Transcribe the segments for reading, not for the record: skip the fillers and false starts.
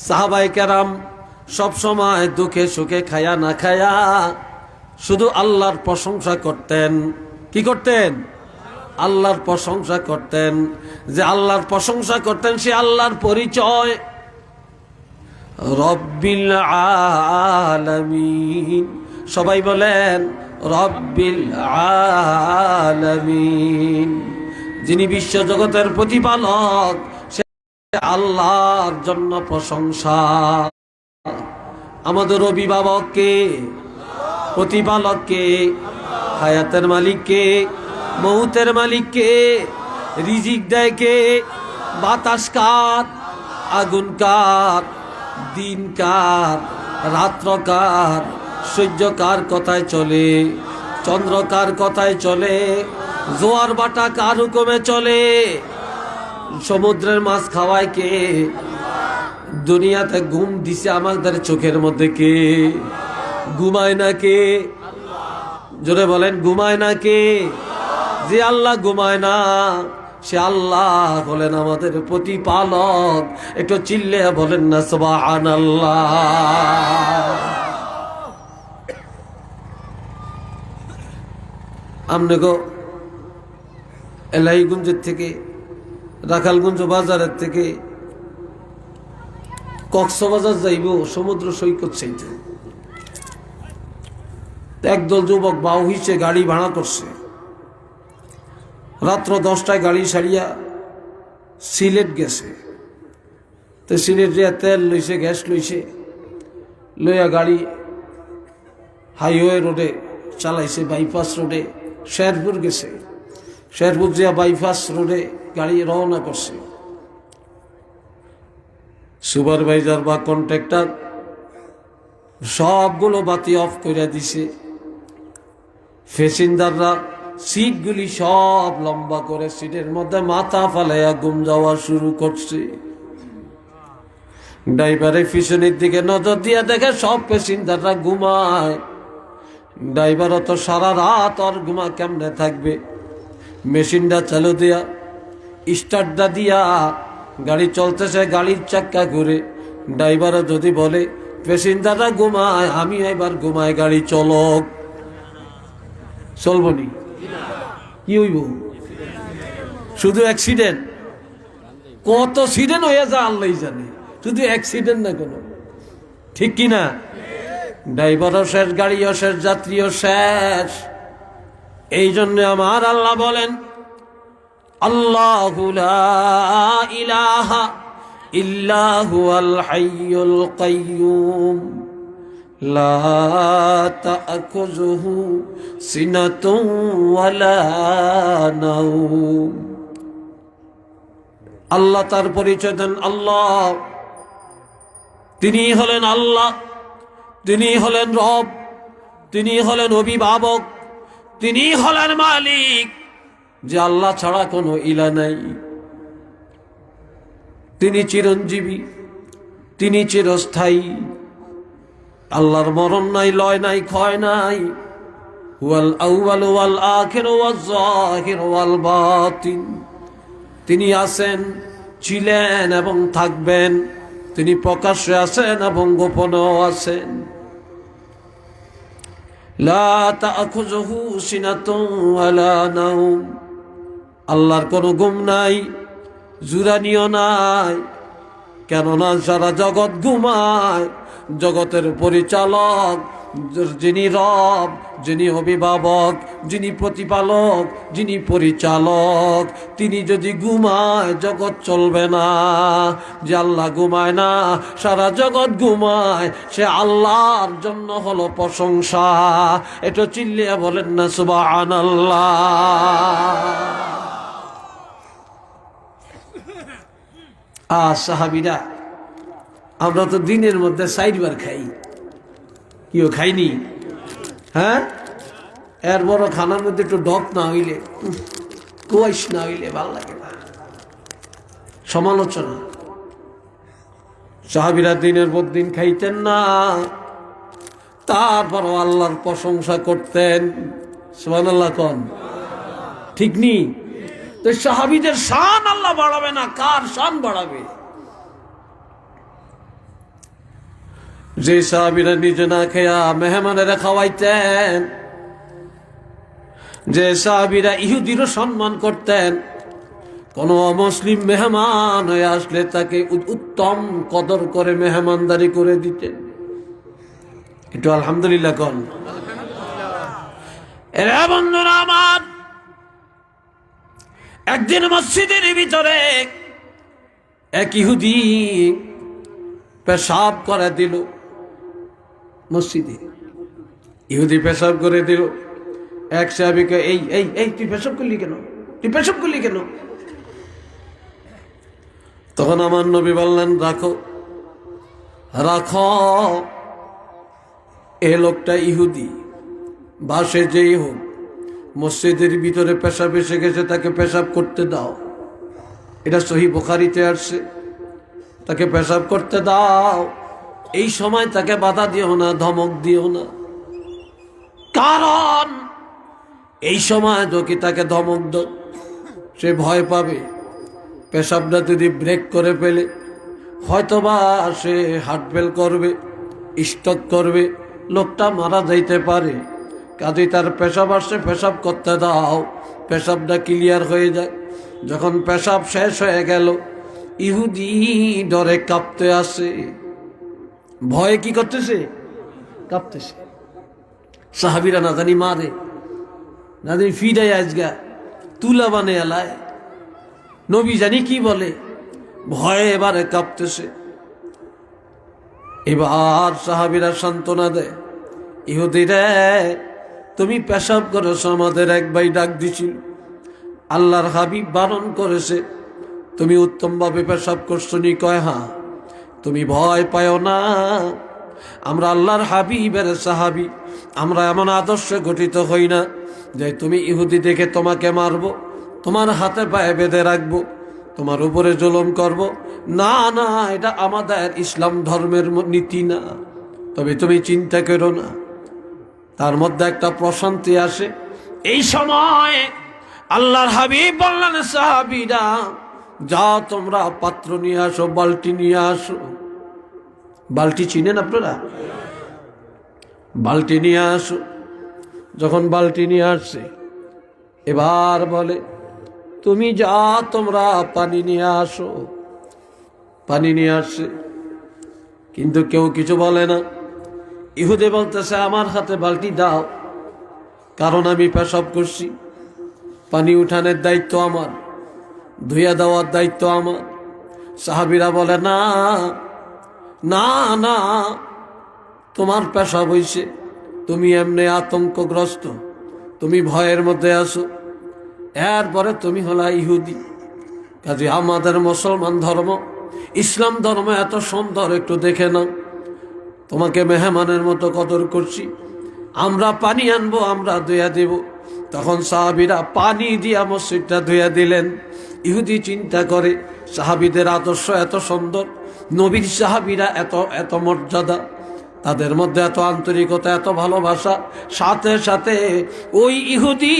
সাহাবায়ে কেরাম সব সময় দুঃখে সুখে খায়া না খায়া শুধু আল্লাহর প্রশংসা করতেন। কি করতেন? আল্লাহর প্রশংসা করতেন। যে আল্লাহর প্রশংসা করতেন সে আল্লাহর পরিচয় রব্বিল আলামিন। সবাই বলেন রব্বিল আলামিন। যিনি বিশ্ব জগতের প্রতিপালক সে আল্লাহর জন্য প্রশংসা। আমাদের অভিভাবক কে? প্রতিপালক কে? হায়াতের মালিক কে? মৌতের মালিক কে? রিজিক দেয় কে? বাতাস কার? আগুন কার? দিন কার? রাত্র কার? সূর্য কার কথায় চলে? চন্দ্র কার কথায় চলে? জোয়ার বাটা কার হুকুমে চলে? সমুদ্রের মাছ খাওয়ায় কে? দুনিয়াতে ঘুম দিছে আমাদের চোখের মধ্যে কে? ঘুমায় না কে? জোরে বলেন ঘুমায় না কে? যে আল্লাহ ঘুমায় না সে আল্লাহ বলেন আমাদের প্রতিপালক। একটু চিল্লে বলেন না সুবহানাল্লাহ। আমনে গো এলাইগঞ্জের থেকে রাখালগঞ্জ বাজারের থেকে কক্সবাজার যাইব সমুদ্র সৈকত চাইতে, একদল যুবক বাউ হইছে, গাড়ি ভাড়া করছে। রাত্র 10টায় গাড়ি সারিয়া সিলেট গেছে। তো সিলেট যে তেল লইছে, গ্যাস লইছে, লইয়া গাড়ি হাইওয়ে রোডে চালাইছে, বাইপাস রোডে। শেরপুর গেছে, শেরপুর যে বাইপাস রোডে গাড়ি রওনা করছে। সুপারভাইজার বা কন্ট্রাক্টর সবগুলো বাতি অফ করে দিছে। প্যাসেঞ্জাররা সিটগুলি সব লম্বা করে সিটের মধ্যে মাথা ফালাইয়া ঘুম যাওয়া শুরু করছে। ড্রাইভারের পিছনের দিকে নজর দিয়ে দেখে সব প্যাসেঞ্জাররা ঘুমায়। ড্রাইভারও তো সারা রাত আর ঘুমা কেমনে থাকবে? মেশিনটা চালু দিয়া স্টার্টটা দিয়া গাড়ি চলতেছে, গাড়ির চাক্কা ঘুরে। ড্রাইভারও যদি বলে প্যাসেঞ্জাররা ঘুমায়, আমি এবার ঘুমায়, গাড়ি চলক, চলবনি? কি হইব? শুধু অ্যাক্সিডেন্ট। কত অ্যাক্সিডেন্ট হয়ে যায় আল্লাহই জানে, শুধু অ্যাক্সিডেন্ট না কোনো। ঠিক কিনা? ড্রাইভারও শেষ, গাড়িও শেষ, যাত্রীও শেষ। এই জন্য আমার আল্লাহ বলেন আল্লাহু লা ইলাহা ইল্লা হুয়াল হাইয়ুল কাইয়্যুম লা তা'খুযুহু সিনাতুন ওয়ালা নাওম। আল্লাহ তার পরিচয় দেন আল্লাহ। তিনি হলেন আল্লাহ, তিনি হলেন রব, তিনি হলেন অভিভাবক, তিনি হলেন মালিক। যে আল্লাহ ছাড়া কোনো ইলা নাই। তিনি চিরঞ্জীবী, তিনি চিরস্থায়ী। আল্লাহর মরণ নাই, লয় নাই, ক্ষয় নাই। হুয়াল আউয়াল ওয়াল আখির ওয়াজ যাহির ওয়াল বাতিন। তিনি আছেন, ছিলেন এবং থাকবেন। তিনি প্রকাশ্যে আছেন এবং গোপনেও আছেন। লা তা'খুযুহু সিনাতুন ওয়ালা নাওম। আল্লাহর কোনো ঘুম নাই, জুরানিও নাই। কেননা সারা জগৎ ঘুমায়। জগতের পরিচালক যিনি রব, যিনি অভিভাবক, যিনি প্রতিপালক, যিনি পরিচালক, তিনি যদি ঘুমায় জগৎ চলবে না। যে আল্লাহ ঘুমায় না, সারা জগৎ ঘুমায়, সে আল্লাহর জন্য হলো প্রশংসা। এটা চিল্লিয়া বলেন না সুবহানাল্লাহ। সাহাবীরা, আমরা তো দিনের মধ্যে 4 বার খাই, কেউ খাইনি? হ্যাঁ, এর বড় খানার মধ্যে একটু ডক না হইলে, কুয়াইশ না হইলে ভাল লাগে না। সমালোচনা। সাহাবীরা দিনের পর দিন খাইতেন না, তারপরও আল্লাহর প্রশংসা করতেন। সুবহানাল্লাহ কোন? ঠিক নি? তো সাহাবীদের শান আল্লাহ বাড়াবে না, কার শান বাড়াবে? যে সাহাবীরা নিজে না খেয়া মেহমানেরা খাওয়াইতেন, যে সাহাবীরা ইহুদিরও সম্মান করতেন, কোন অমুসলিম মেহমান হয়ে আসলে তাকে উত্তম কদর করে মেহমানদারি করে দিতেন। একটু আলহামদুলিল্লাহ কোন। এরা বন্ধুরা আমার, একদিন মসজিদের ভিতরে এক ইহুদি পেশাব করে দিল। মসজিদে ইহুদি পেশাব করে দিল। এক সাহাবীকে, এই এই এই তুই পেশাব করলি কেন, তুই পেশাব করলি কেন? তখন আমার নবী বললেন, রাখো রাখো, এ লোকটা ইহুদি, বাসে যেই হোক, মসজিদের ভিতরে পেশাব এসে গেছে, তাকে পেশাব করতে দাও। এটা সহিহ বুখারীতে আসছে, তাকে পেশাব করতে দাও। এই সময় তাকে বাধা দিও না, ধমক দিও না, কারণ এই সময় যদি তাকে ধমক দাও সে ভয় পাবে। পেশাবটা যদি ব্রেক করে ফেলে হয়তোবা সে হার্ট ফেল করবে, স্ট্রোক করবে, লোকটা মারা যাইতে পারে। কাজে তার পেশাব আসছে, পেশাব করতে দাও, পেশাবটা ক্লিয়ার হয়ে যায়। যখন পেশাব শেষ হয়ে গেল, ইহুদি ডরে কাঁপতে আসে, ভয়ে কি করতেছে, কাঁপতেছে। সাহাবীরা না জানি মারে, না জানি ফিডাই আজগা তুলা বানে এলায়, নবী জানি কি বলে, ভয়ে এবারে কাঁপতেছে। এবার সাহাবীরা সান্ত্বনা দেয়, ইহুদি রে, তুমি পেশাব করেছ, আমাদের এক ভাই ডাক দিছিল, আল্লাহর হাবিব বারণ করেছে, তুমি উত্তমভাবে পেশাব করছো নি? কয় হ্যাঁ। তুমি ভয় পাও না, আমরা আল্লাহর হাবিবের সাহাবী, আমরা এমন আদর্শে গঠিত হই না যে তুমি ইহুদি দেখে তোমাকে মারবো, তোমার হাতে পায়ে বেঁধে রাখবো, তোমার উপরে জুলুম করব। না না, এটা আমাদের ইসলাম ধর্মের নীতি না। তবে তুমি চিন্তা করো না, তার মধ্যে একটা প্রশান্তি আসে। এই সময় আল্লাহর হাবিব বললেন, সাহাবীরা যাও, তোমরা পাত্র নিয়ে আসো, বালতি নিয়ে আসো। বালতি চিনেন আপনারা? বালতি নিয়ে আসো। যখন বালতি নিয়ে আসছে, এবার বলে, তুমি যা, তোমরা পানি নিয়ে আসো। পানি নিয়ে আসছে, কিন্তু কেউ কিছু বলে না। ইহুদি বলতেছে, আমার হাতে বালতি দাও, কারণ আমি পেশাব করছি, পানি উঠানোর দায়িত্ব আমার, ধুইয়া দেওয়ার দায়িত্ব আমার। সাহাবীরা বলে, না না না, তোমার পেশাব হইছে, তুমি এমনি আতঙ্কগ্রস্ত, তুমি ভয়ের মধ্যে আছো, এরপরে তুমি হলা ইহুদি। কাজে আমাদের মুসলমান ধর্ম, ইসলাম ধর্ম এত সুন্দর, একটু দেখে নাও। তোমাকে মেহমানের মতো কদর করছি, আমরা পানি আনবো, আমরা ধুইয়া দেব। তখন সাহাবীরা পানি দিয়া মসজিদটা ধুইয়া দিলেন। ইহুদি চিন্তা করে, সাহাবীদের আদর্শ এত সুন্দর, নবীর সাহাবীরা এত এত মর্যাদা, তাদের মধ্যে এত আন্তরিকতা, এত ভালোবাসা। সাথে সাথে ওই ইহুদি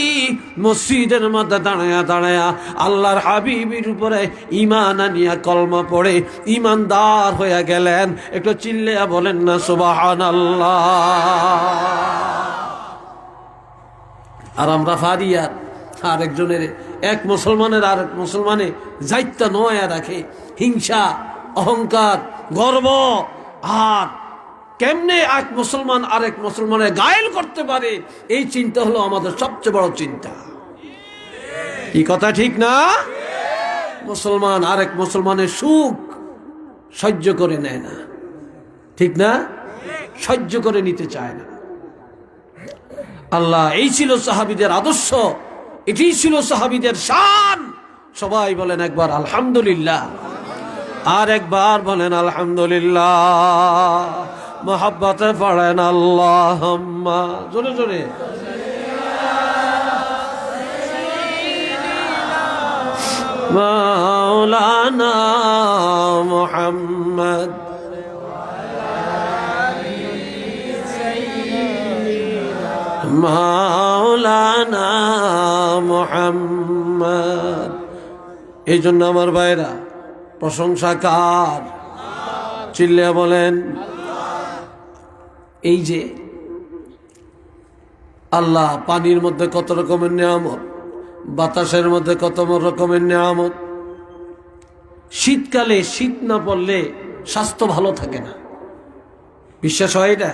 মসজিদের মধ্যে দাঁড়ায়া দাঁড়ায়া আল্লাহর হাবিবের উপরে ঈমান আনিয়া কলমা পড়ে ঈমানদার হয়ে গেলেন। একটু চিল্লিয়া বলেন না সুবহানাল্লাহ। আর আমরা ফারিয়ার আরেকজনের, এক মুসলমানের আরেক মুসলমানে যাইত্যা নয়া রাখে, হিংসা, অহংকার, গর্ব। আর কেমনে এক মুসলমান আরেক মুসলমানের গায়েল করতে পারে, এই চিন্তা হলো আমাদের সবচেয়ে বড় চিন্তা। এই কথা ঠিক না? মুসলমান আরেক মুসলমানের সুখ সহ্য করে নেয় না, ঠিক না? সহ্য করে নিতে চায় না। আল্লাহ, এই ছিল সাহাবীদের আদর্শ, এটাই ছিল সাহাবীদের শান। সবাই বলেন একবার আলহামদুলিল্লাহ, আর একবার বলেন আলহামদুলিল্লাহ। মোহাব্বতে পড়েন আল্লাহুম্মা, জোরে জোরে। মাওলানা মুহাম্মদ মাওলানা মুহাম্মদ। এই জন্য আমার ভাইরা, প্রশংসা কার? চিল্লিয়া বলেন। এই যে আল্লাহ পানির মধ্যে কত রকমের নিয়ামত, বাতাসের মধ্যে কত রকমের নিয়ামত। শীতকালে শীত না পড়লে স্বাস্থ্য ভালো থাকে না, বিশ্বাস হয় এটা?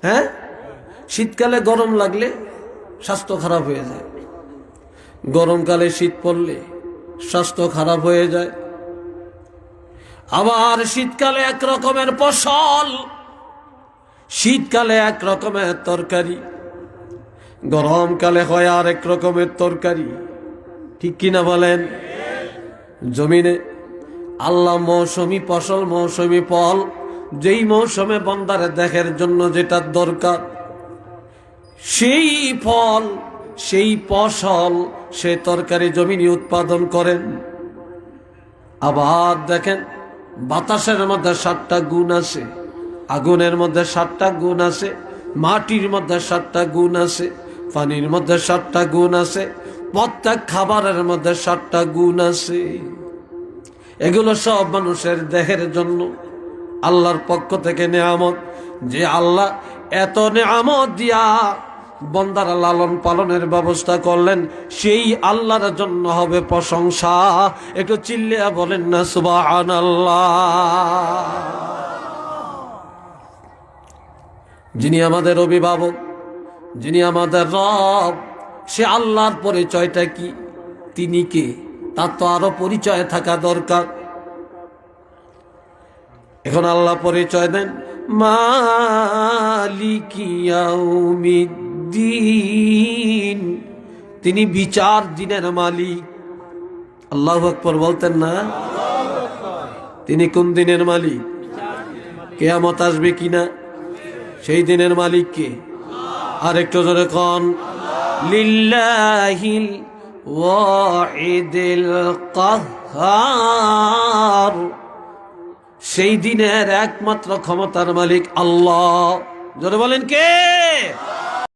হ্যাঁ, শীতকালে গরম লাগলে স্বাস্থ্য খারাপ হয়ে যায়, গরমকালে শীত পড়লে স্বাস্থ্য খারাপ হয়ে যায়। আবার শীতকালে এক রকমের ফসল, শীতকালে এক রকমের তরকারি, গরমকালে হয় আর এক রকমের তরকারি, ঠিক কিনা বলেন? জমিনে আল্লাহ মৌসুমি ফসল, মৌসুমি ফল, যেই মৌসুমে বান্দারে দেখার জন্য যেটা দরকার সেই ফল, সেই ফসল, সেই তরকারি জমিনে উৎপাদন করেন। আবার দেখেন বাতাসের মধ্যে 7টা গুণ আছে, আগুনের মধ্যে 7টা গুণ আছে, মাটির মধ্যে 7টা গুণ আছে, পানির মধ্যে 7টা গুণ আছে, প্রত্যেক খাবারের মধ্যে 7টা গুণ আছে। এগুলো সব মানুষের দেহের জন্য আল্লাহর পক্ষ থেকে নেয়ামত। যে আল্লাহ এত নেয়ামত দিয়া বন্দারা লালন পালনের ব্যবস্থা করলেন, সেই আল্লাহর জন্য হবে প্রশংসা। একটু চিল্লিয়া বলেন না সুবহানাল্লাহ। যিনি আমাদের অভিভাবক, যিনি আমাদের রব, সে আল্লাহর পরিচয়টা কি, তিনি কে, তার তো আরো পরিচয় থাকা দরকার। এখন আল্লাহ পরিচয় দেন মালিকি ইয়াউমিদ্দিন, তিনি বিচার দিনের মালিক। আল্লাহু আকবার বলতেন না? তিনি কোন দিনের মালিক? কিয়ামত আসবে কিনা সেই দিনের মালিক কে? আর একটু জোরে কোন লিল্লাহিল ওয়াহিদিল কাহ্হার, সেই দিনের একমাত্র ক্ষমতার মালিক আল্লাহ। জোরে বলেন কে?